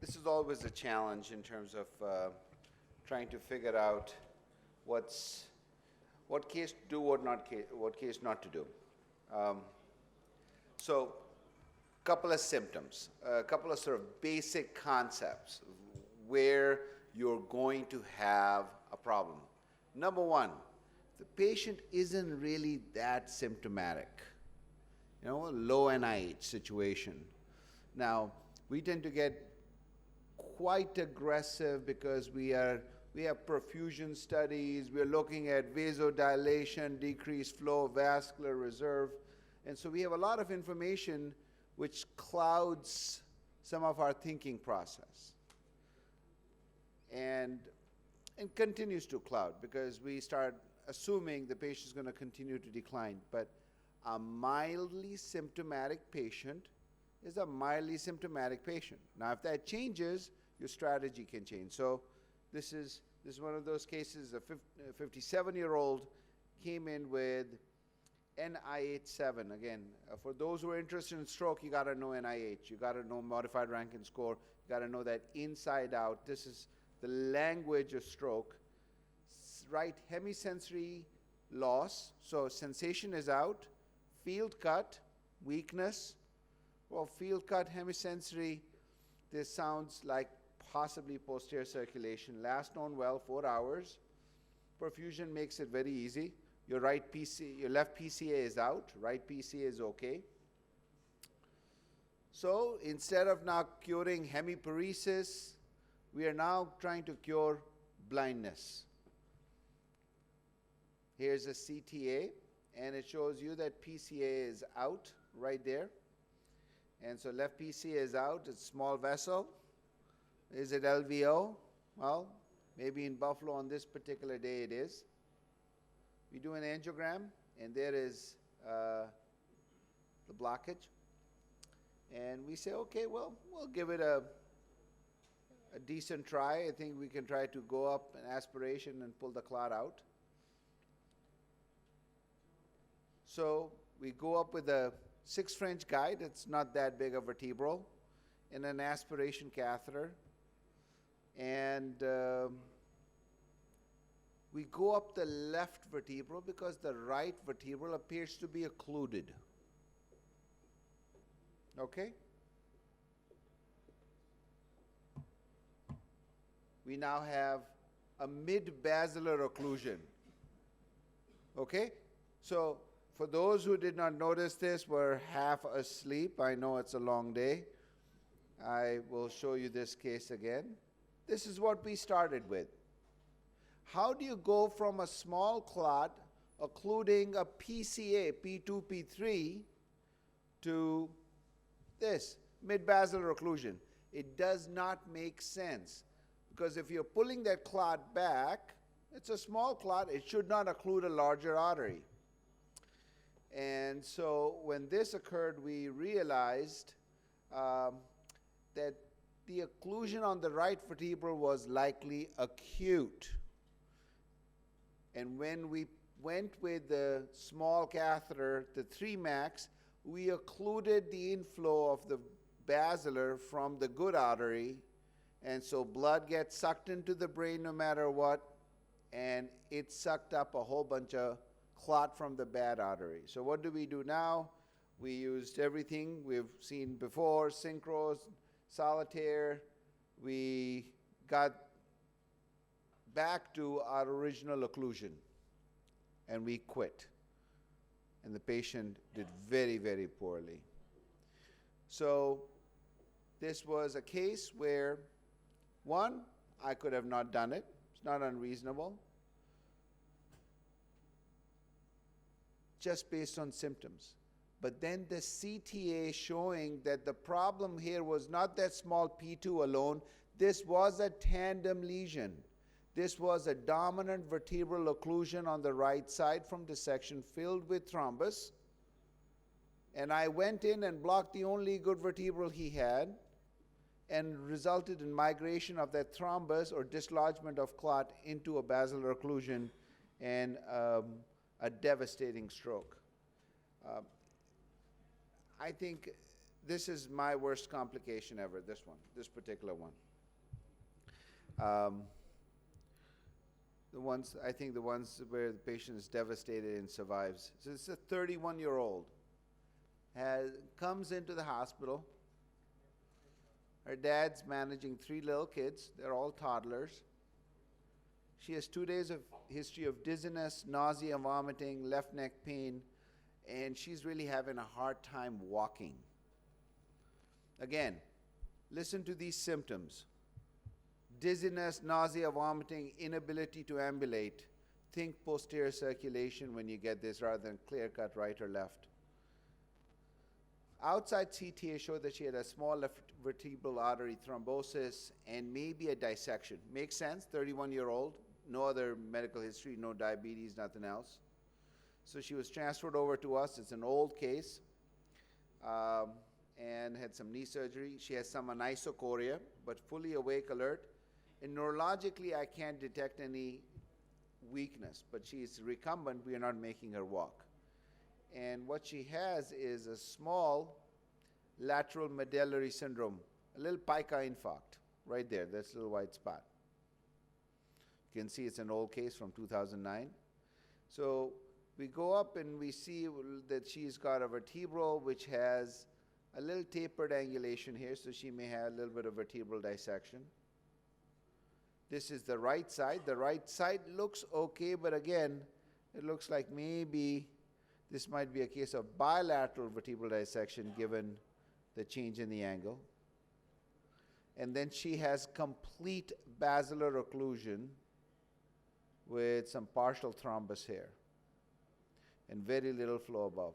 this is always a challenge in terms of trying to figure out what's what case to do, what case not to do. Um, so, couple of symptoms, a couple of sort of basic concepts where you're going to have a problem. Number one, the patient isn't really that symptomatic. You know, a low NIH situation. Now, we tend to get quite aggressive because we have perfusion studies, we're looking at vasodilation, decreased flow, vascular reserve, and so we have a lot of information which clouds some of our thinking process and continues to cloud because we start assuming the patient is going to continue to decline. But a mildly symptomatic patient is a mildly symptomatic patient. Now, if that changes, your strategy can change. So this is one of those cases. A 57-year-old came in with NIH-7. Again, for those who are interested in stroke, you got to know NIH. You got to know modified Rankin score. You got to know that inside out. This is the language of stroke. Right hemisensory loss. So sensation is out. Field cut, weakness. Well, field cut, hemisensory, this sounds like possibly posterior circulation. Last known well, 4 hours. Perfusion makes it very easy. Your left PCA is out, right PCA is okay. So instead of now curing hemiparesis, we are now trying to cure blindness. Here's a CTA, and it shows you that PCA is out right there. And so left PCA is out, it's small vessel. Is it LVO? Well, maybe in Buffalo on this particular day it is. We do an angiogram, and there is the blockage. And we say, okay, well, we'll give it a decent try. I think we can try to go up an aspiration and pull the clot out. So we go up with a 6 French guide. It's not that big a vertebral, and an aspiration catheter. And we go up the left vertebral because the right vertebral appears to be occluded. Okay? We now have a mid-basilar occlusion. Okay? So for those who did not notice this, were half asleep. I know it's a long day. I will show you this case again. This is what we started with. How do you go from a small clot occluding a PCA, P2, P3, to this, mid-basilar occlusion? It does not make sense, because if you're pulling that clot back, it's a small clot, it should not occlude a larger artery. And so when this occurred, we realized that the occlusion on the right vertebral was likely acute. And when we went with the small catheter, the 3 max, we occluded the inflow of the basilar from the good artery, and so blood gets sucked into the brain no matter what, and it sucked up a whole bunch of clot from the bad artery. So what do we do now? We used everything we've seen before, synchros, solitaire. We got back to our original occlusion, and we quit. And the patient did very, very poorly. So this was a case where, one, I could have not done it. It's not unreasonable. Just based on symptoms. But then the CTA showing that the problem here was not that small P2 alone. This was a tandem lesion. This was a dominant vertebral occlusion on the right side from dissection filled with thrombus. And I went in and blocked the only good vertebral he had, and resulted in migration of that thrombus or dislodgement of clot into a basilar occlusion and a devastating stroke. I think this is my worst complication ever, this particular one. Um, I think the ones where the patient is devastated and survives. So it's a 31-year-old, comes into the hospital. Her dad's managing 3 little kids. They're all toddlers. She has 2 days of history of dizziness, nausea, vomiting, left neck pain, and she's really having a hard time walking. Again, listen to these symptoms. Dizziness, nausea, vomiting, inability to ambulate. Think posterior circulation when you get this rather than clear-cut right or left. Outside CTA showed that she had a small left vertebral artery thrombosis and maybe a dissection. Makes sense, 31-year-old, no other medical history, no diabetes, nothing else. So she was transferred over to us. It's an old case and had some knee surgery. She has some anisocoria, but fully awake, alert. And neurologically, I can't detect any weakness, but she's recumbent. We are not making her walk. And what she has is a small lateral medullary syndrome, a little pica infarct right there. That's a little white spot. You can see it's an old case from 2009. So we go up and we see that she's got a vertebral which has a little tapered angulation here, so she may have a little bit of vertebral dissection. This is the right side. The right side looks okay, but again, it looks like maybe this might be a case of bilateral vertebral dissection given the change in the angle. And then she has complete basilar occlusion with some partial thrombus here and very little flow above.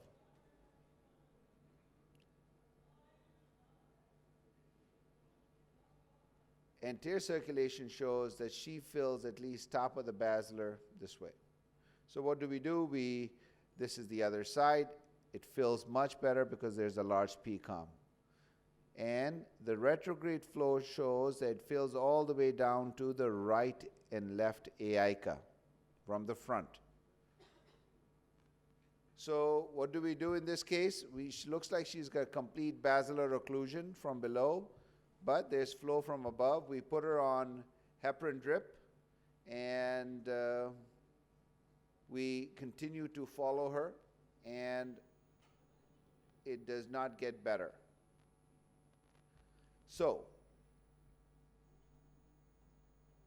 Anterior circulation shows that she fills at least top of the basilar this way. So what do? This is the other side. It fills much better because there's a large PCOM. And the retrograde flow shows that it fills all the way down to the right and left AICA from the front. So what do we do in this case? Looks like she's got complete basilar occlusion from below, but there's flow from above. We put her on heparin drip, and we continue to follow her, and it does not get better. So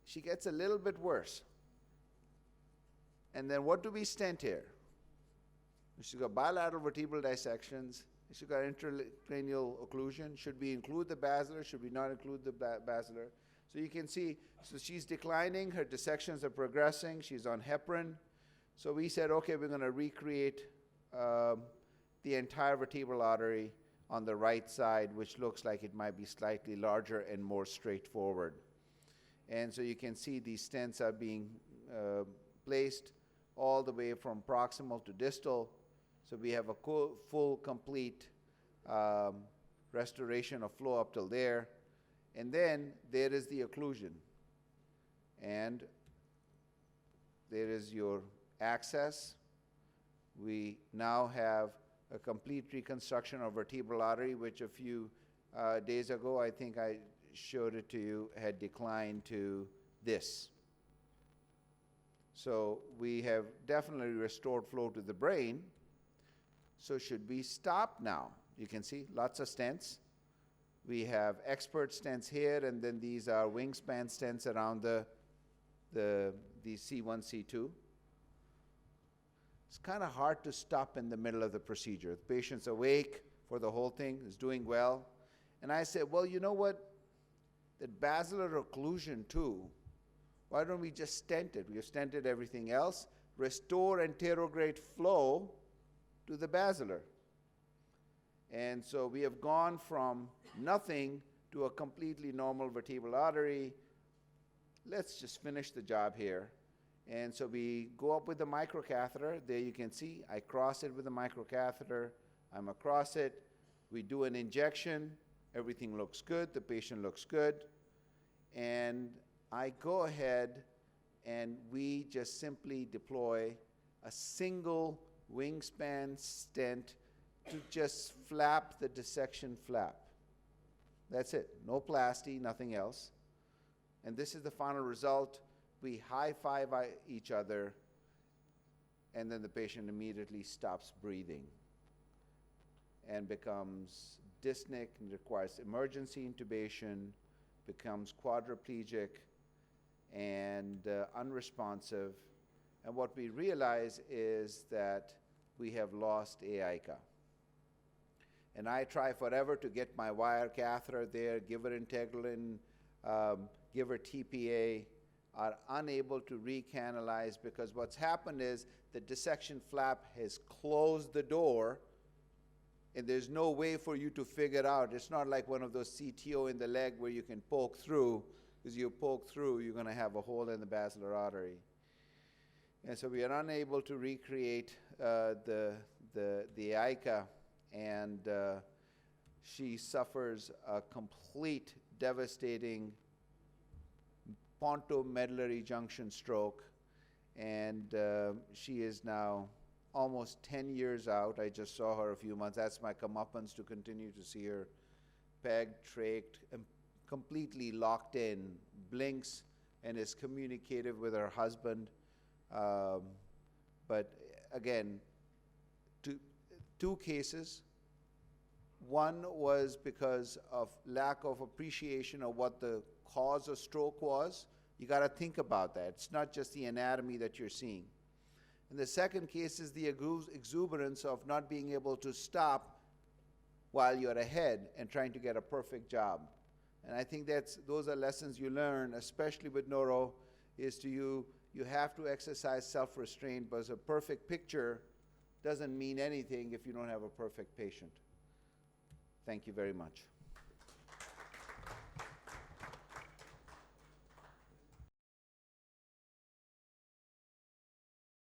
she gets a little bit worse. And then what do we stent here? She's got bilateral vertebral dissections. She's got intracranial occlusion. Should we include the basilar? Should we not include the basilar? So you can see, so she's declining. Her dissections are progressing. She's on heparin. So we said, okay, we're going to recreate the entire vertebral artery on the right side, which looks like it might be slightly larger and more straightforward. And so you can see these stents are being placed all the way from proximal to distal. So we have a full, complete restoration of flow up till there. And then there is the occlusion. And there is your access. We now have a complete reconstruction of vertebral artery, which a few days ago, I think I showed it to you, had declined to this. So we have definitely restored flow to the brain. So should we stop now? You can see lots of stents. We have expert stents here, and then these are wingspan stents around the C1, C2. It's kind of hard to stop in the middle of the procedure. The patient's awake for the whole thing, is doing well. And I said, well, you know what? That basilar occlusion too, why don't we just stent it? We have stented everything else. Restore anterograde flow to the basilar. And so we have gone from nothing to a completely normal vertebral artery. Let's just finish the job here. And so we go up with the microcatheter. There you can see, I cross it with the microcatheter. I'm across it. We do an injection. Everything looks good. The patient looks good. And I go ahead and we just simply deploy a single wingspan stent to just flap the dissection flap. That's it. No plasty, nothing else. And this is the final result. We high-five each other, and then the patient immediately stops breathing and becomes dyspneic and requires emergency intubation, becomes quadriplegic and unresponsive. And what we realize is that we have lost AICA. And I try forever to get my wire catheter there, give her integralin, give her TPA, are unable to recanalize because what's happened is the dissection flap has closed the door and there's no way for you to figure out. It's not like one of those CTO in the leg where you can poke through, because you poke through, you're going to have a hole in the basilar artery. And so we are unable to recreate the AICA, and she suffers a complete, devastating pontomedullary junction stroke, and she is now almost 10 years out. I just saw her a few months. That's my comeuppance to continue to see her pegged, trached, and completely locked in, blinks, and is communicative with her husband. But again, two cases. One was because of lack of appreciation of what the cause of stroke was. You got to think about that. It's not just the anatomy that you're seeing. And the second case is the exuberance of not being able to stop while you're ahead and trying to get a perfect job. And I think those are lessons you learn, especially with neuro, is you have to exercise self-restraint, because a perfect picture doesn't mean anything if you don't have a perfect patient. Thank you very much.